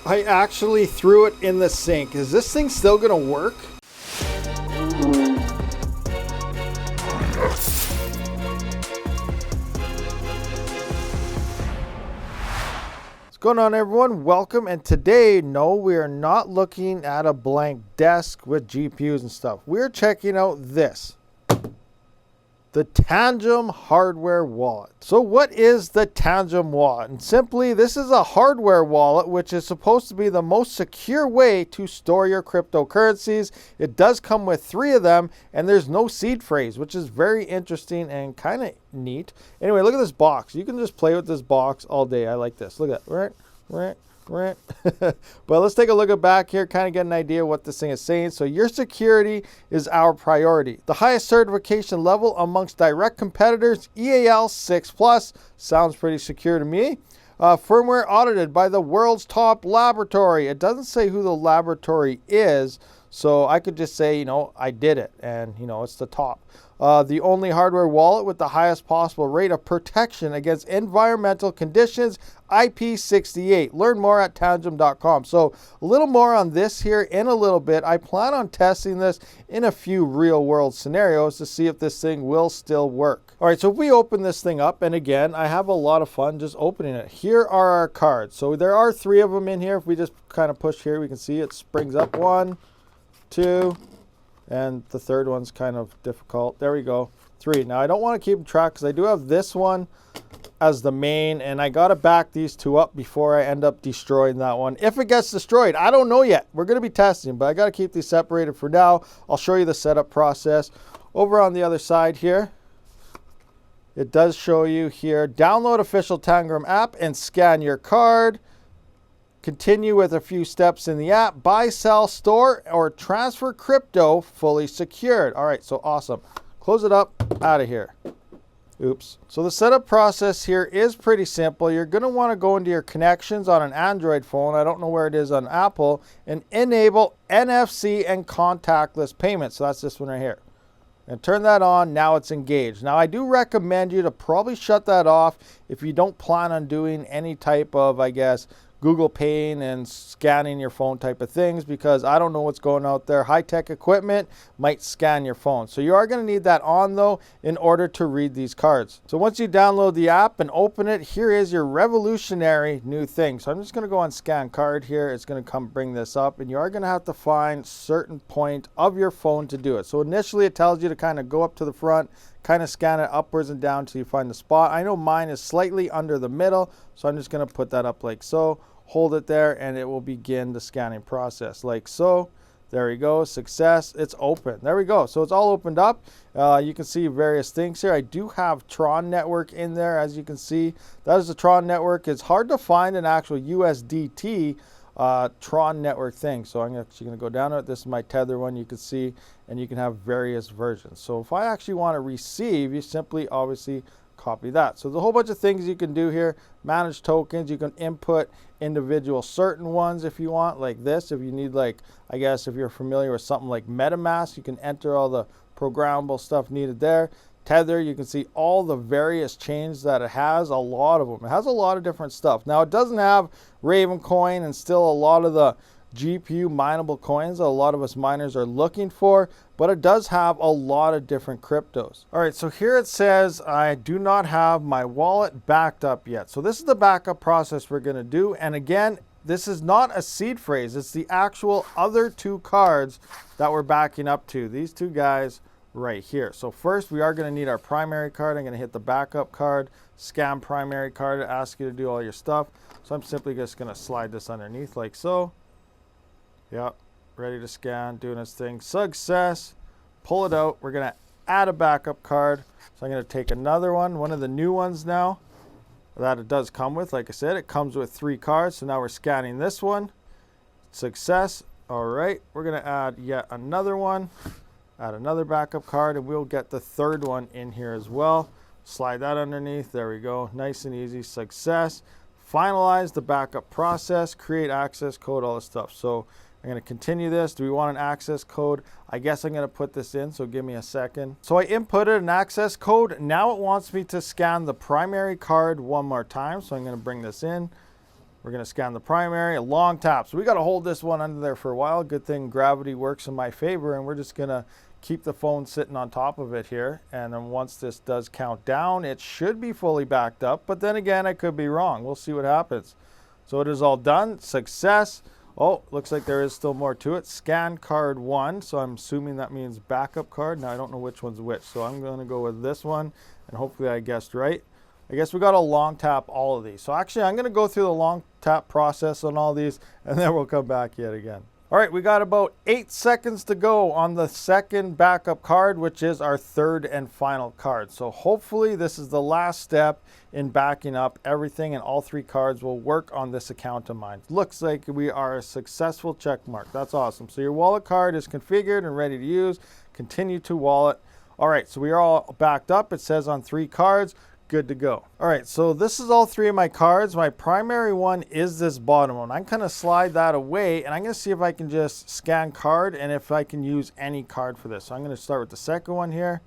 I actually threw it in the sink. Is this thing still gonna work? What's going on, everyone? Welcome. And today, no, we are not looking at a blank desk with GPUs and stuff. We're checking out this. The Tangem hardware wallet. So what is the Tangem wallet? And simply, this is a hardware wallet which is supposed to be the most secure way to store your cryptocurrencies. It does come with 3 of them, and there's no seed phrase, which is very interesting and kind of neat. Anyway, look at this box. You can just play with this box all day. I like this. Look at that. Right. But let's take a look at back here, kind of get an idea what this thing is saying. So your security is our priority. The highest certification level amongst direct competitors, EAL 6+. Sounds pretty secure to me. Firmware audited by the world's top laboratory. It doesn't say who the laboratory is, so I could just say, I did it, and it's the top. The only hardware wallet with the highest possible rate of protection against environmental conditions, IP68. Learn more at Tangem.com. So a little more on this here in a little bit. I plan on testing this in a few real world scenarios to see if this thing will still work. All right, so if we open this thing up, and again, I have a lot of fun just opening it. Here are our cards. So there are 3 of them in here. If we just kind of push here, we can see it springs up 1, 2, and the third one's kind of difficult. There we go, 3. Now I don't want to keep track because I do have this one as the main, and I got to back these 2 up before I end up destroying that one. If it gets destroyed, I don't know yet. We're going to be testing, but I got to keep these separated for now. I'll show you the setup process. Over on the other side here, it does show you here, download official Tangem app and scan your card. Continue with a few steps in the app. Buy, sell, store, or transfer crypto fully secured. All right, so awesome. Close it up, out of here. Oops. So the setup process here is pretty simple. You're going to want to go into your connections on an Android phone. I don't know where it is on Apple, and enable NFC and contactless payments. So that's this one right here. And turn that on. Now it's engaged. Now I do recommend you to probably shut that off if you don't plan on doing any type of, Google Paying and scanning your phone type of things, because I don't know what's going out there. High-tech equipment might scan your phone. So you are going to need that on though in order to read these cards. So once you download the app and open it, here is your revolutionary new thing. So I'm just going to go on scan card here. It's going to come bring this up, and you are going to have to find certain point of your phone to do it. So initially it tells you to kind of go up to the front, kind of scan it upwards and down until you find the spot. I know mine is slightly under the middle, so I'm just going to put that up like so. Hold it there, and it will begin the scanning process like so. There we go. Success. It's open. There we go. So it's all opened up. You can see various things here. I do have Tron network in there, as you can see. That is the Tron network. It's hard to find an actual USDT Tron network thing. So I'm actually going to go down to it. This is my Tether one, you can see, and you can have various versions. So if I actually want to receive, you simply obviously copy that. So there's a whole bunch of things you can do here. Manage tokens. You can input individual certain ones if you want, like this. If you need, if you're familiar with something like MetaMask, you can enter all the programmable stuff needed there. Tether, you can see all the various chains that it has, a lot of them. It has a lot of different stuff. Now it doesn't have Raven coin and still a lot of the GPU mineable coins that a lot of us miners are looking for, but it does have a lot of different cryptos. All right, so here it says I do not have my wallet backed up yet. So this is the backup process we're going to do. And again, this is not a seed phrase. It's the actual other 2 cards that we're backing up to. These 2 guys right here. So first we are going to need our primary card. I'm going to hit the backup card, scan primary card, ask you to do all your stuff. So I'm simply just going to slide this underneath like so. Yep, ready to scan, doing its thing. Success. Pull it out. We're going to add a backup card. So I'm going to take another one of the new ones now that it does come with. Like I said, it comes with 3 cards. So now we're scanning this one. Success. All right, we're going to add yet another one. Add another backup card, and we'll get the 3rd one in here as well. Slide that underneath. There we go. Nice and easy. Success. Finalize the backup process. Create access code, all this stuff. So I'm going to continue this. Do we want an access code? I guess I'm going to put this in, so give me a second. So I inputted an access code. Now it wants me to scan the primary card one more time. So I'm going to bring this in. We're going to scan the primary, a long tap. So we got to hold this one under there for a while. Good thing gravity works in my favor, and we're just going to keep the phone sitting on top of it here. And then once this does count down, it should be fully backed up. But then again, I could be wrong. We'll see what happens. So it is all done. Success. Oh, looks like there is still more to it. Scan card 1. So I'm assuming that means backup card. Now I don't know which one's which. So I'm going to go with this one. And hopefully I guessed right. I guess we got to long tap all of these. So actually I'm going to go through the long tap process on all these, and then we'll come back yet again. All right, we got about 8 seconds to go on the second backup card, which is our third and final card. So hopefully this is the last step in backing up everything, and all 3 cards will work on this account of mine. Looks like we are a successful check mark. That's awesome. So your wallet card is configured and ready to use. Continue to wallet. All right, so we are all backed up. It says on 3 cards. Good to go. All right, so this is all 3 of my cards. My primary one is this bottom one. I'm gonna slide that away, and I'm gonna see if I can just scan card and if I can use any card for this. So I'm gonna start with the second one here,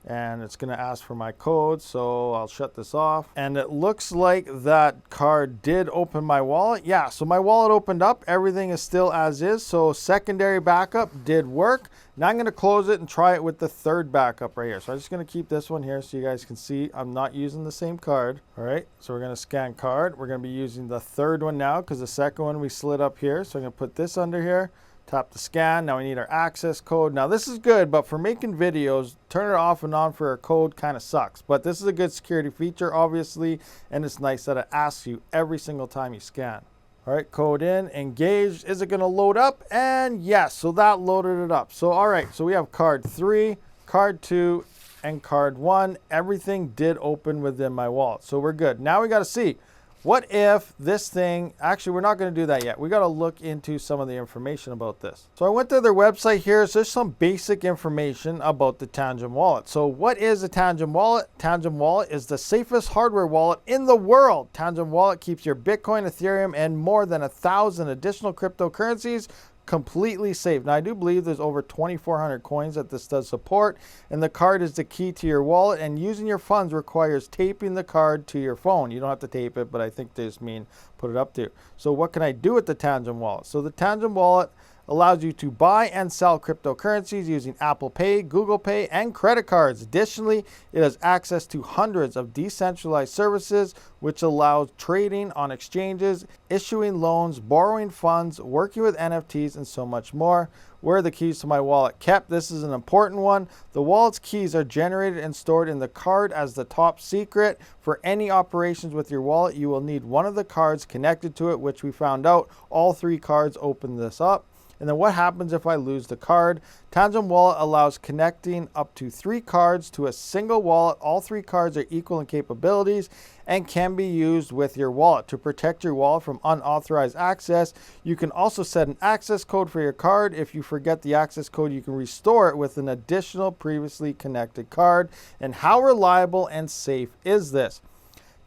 and it's gonna ask for my code, so I'll shut this off. And it looks like that card did open my wallet. Yeah, so my wallet opened up. Everything is still as is, so secondary backup did work. Now I'm going to close it and try it with the third backup right here. So I'm just going to keep this one here so you guys can see I'm not using the same card. All right, so we're going to scan card. We're going to be using the third one now because the second one we slid up here. So I'm going to put this under here, tap the scan. Now we need our access code. Now this is good, but for making videos, turn it off and on for a code kind of sucks. But this is a good security feature, obviously, and it's nice that it asks you every single time you scan. All right, code in, engaged. Is it gonna load up? And yes, so that loaded it up. So all right, so we have card 3, card 2, and card 1. Everything did open within my wallet, so we're good. Now we gotta see, what if this thing, actually we're not gonna do that yet. We gotta look into some of the information about this. So I went to their website here, so there's some basic information about the Tangem wallet. So what is a Tangem wallet? Tangem wallet is the safest hardware wallet in the world. Tangem wallet keeps your Bitcoin, Ethereum, and more than 1,000 additional cryptocurrencies completely safe. Now I do believe there's over 2,400 coins that this does support, and the card is the key to your wallet, and using your funds requires taping the card to your phone. You don't have to tape it, but I think they just mean put it up to. So what can I do with the Tangem wallet? So the Tangem wallet allows you to buy and sell cryptocurrencies using Apple Pay, Google Pay, and credit cards. Additionally, it has access to hundreds of decentralized services, which allows trading on exchanges, issuing loans, borrowing funds, working with NFTs, and so much more. Where are the keys to my wallet kept? This is an important one. The wallet's keys are generated and stored in the card as the top secret. For any operations with your wallet, you will need one of the cards connected to it, which we found out all 3 cards open this up. And then what happens if I lose the card? Tangem wallet allows connecting up to 3 cards to a single wallet. All 3 cards are equal in capabilities and can be used with your wallet. To protect your wallet from unauthorized access, you can also set an access code for your card. If you forget the access code, you can restore it with an additional previously connected card. And how reliable and safe is this?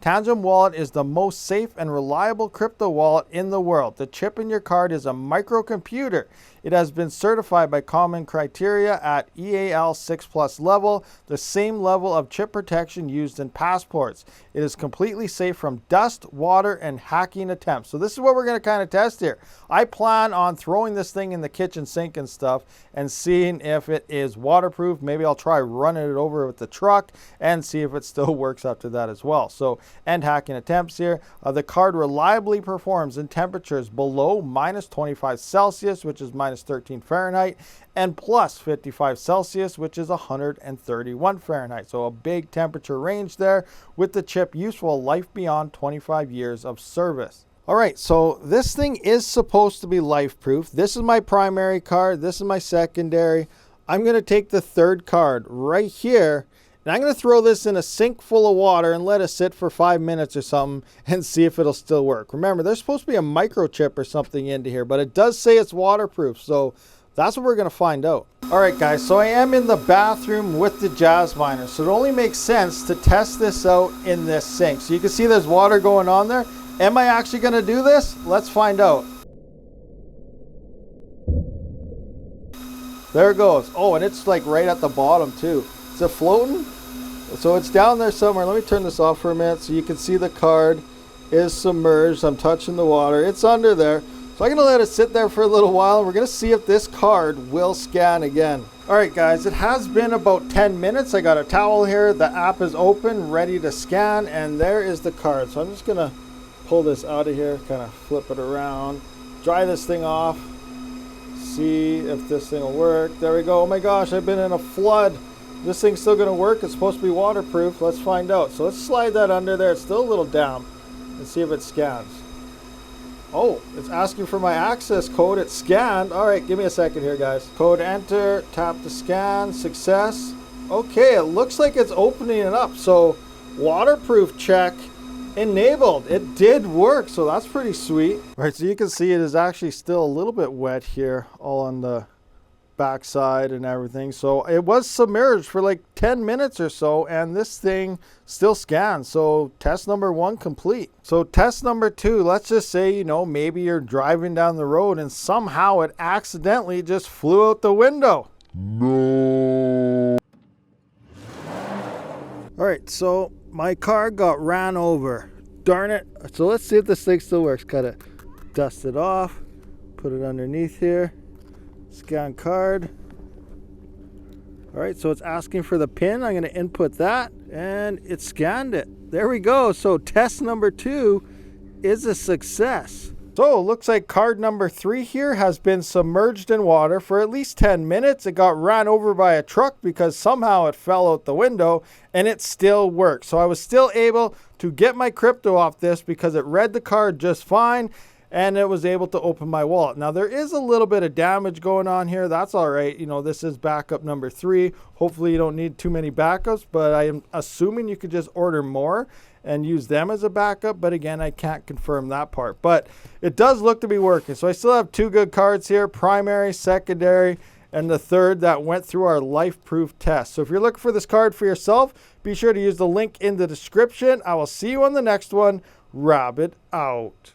Tangem wallet is the most safe and reliable crypto wallet in the world. The chip in your card is a microcomputer. It has been certified by common criteria at EAL 6+ level, the same level of chip protection used in passports. It is completely safe from dust, water, and hacking attempts. So this is what we're going to kind of test here. I plan on throwing this thing in the kitchen sink and stuff and seeing if it is waterproof. Maybe I'll try running it over with the truck and see if it still works after that as well. So, and hacking attempts here. The card reliably performs in temperatures below -25 Celsius, which is -13 Fahrenheit, and +55 Celsius, which is 131 Fahrenheit. So a big temperature range there, with the chip useful life beyond 25 years of service. All right, so this thing is supposed to be life proof. This is my primary card. This is my secondary. I'm going to take the third card right here, and I'm going to throw this in a sink full of water and let it sit for 5 minutes or something and see if it'll still work. Remember, there's supposed to be a microchip or something into here, but it does say it's waterproof, so that's what we're going to find out. All right, guys, so I am in the bathroom with the Jazz Miner, so it only makes sense to test this out in this sink. So you can see there's water going on there. Am I actually going to do this? Let's find out. There it goes. Oh, and it's like right at the bottom too. Is it floating? So it's down there somewhere. Let me turn this off for a minute so you can see the card. is submerged. I'm touching the water. It's under there. So I'm going to let it sit there for a little while, and we're going to see if this card will scan again. All right, guys, it has been about 10 minutes. I got a towel here. The app is open, ready to scan, and there is the card. So I'm just going to pull this out of here, kind of flip it around, dry this thing off, see if this thing will work. There we go. Oh my gosh, I've been in a flood. This thing's still going to work. It's supposed to be waterproof. Let's find out. So let's slide that under there. It's still a little damp, and see if it scans. Oh, it's asking for my access code. It's scanned. All right, give me a second here, guys. Code enter, tap to scan, success. Okay, it looks like it's opening it up. So waterproof check enabled. It did work, so that's pretty sweet. All right, so you can see it is actually still a little bit wet here, all on the backside and everything. So it was submerged for like 10 minutes or so, and this thing still scans. So test number 1 complete. So test number 2, let's just say, you know, maybe you're driving down the road and somehow it accidentally just flew out the window. No. All right, so my car got ran over. Darn it. So let's see if this thing still works. Gotta dust it off, put it underneath here. Scan card. All right, so it's asking for the pin. I'm going to input that, and it scanned it. There we go. So test number 2 is a success. So it looks like card number 3 here has been submerged in water for at least 10 minutes. It got ran over by a truck because somehow it fell out the window, and it still works. So I was still able to get my crypto off this because it read the card just fine, and it was able to open my wallet. Now, there is a little bit of damage going on here. That's all right. You know, this is backup number 3. Hopefully you don't need too many backups, but I am assuming you could just order more and use them as a backup. But again, I can't confirm that part. But it does look to be working. So I still have 2 good cards here, primary, secondary, and the third that went through our life-proof test. So if you're looking for this card for yourself, be sure to use the link in the description. I will see you on the next one. Rabid out.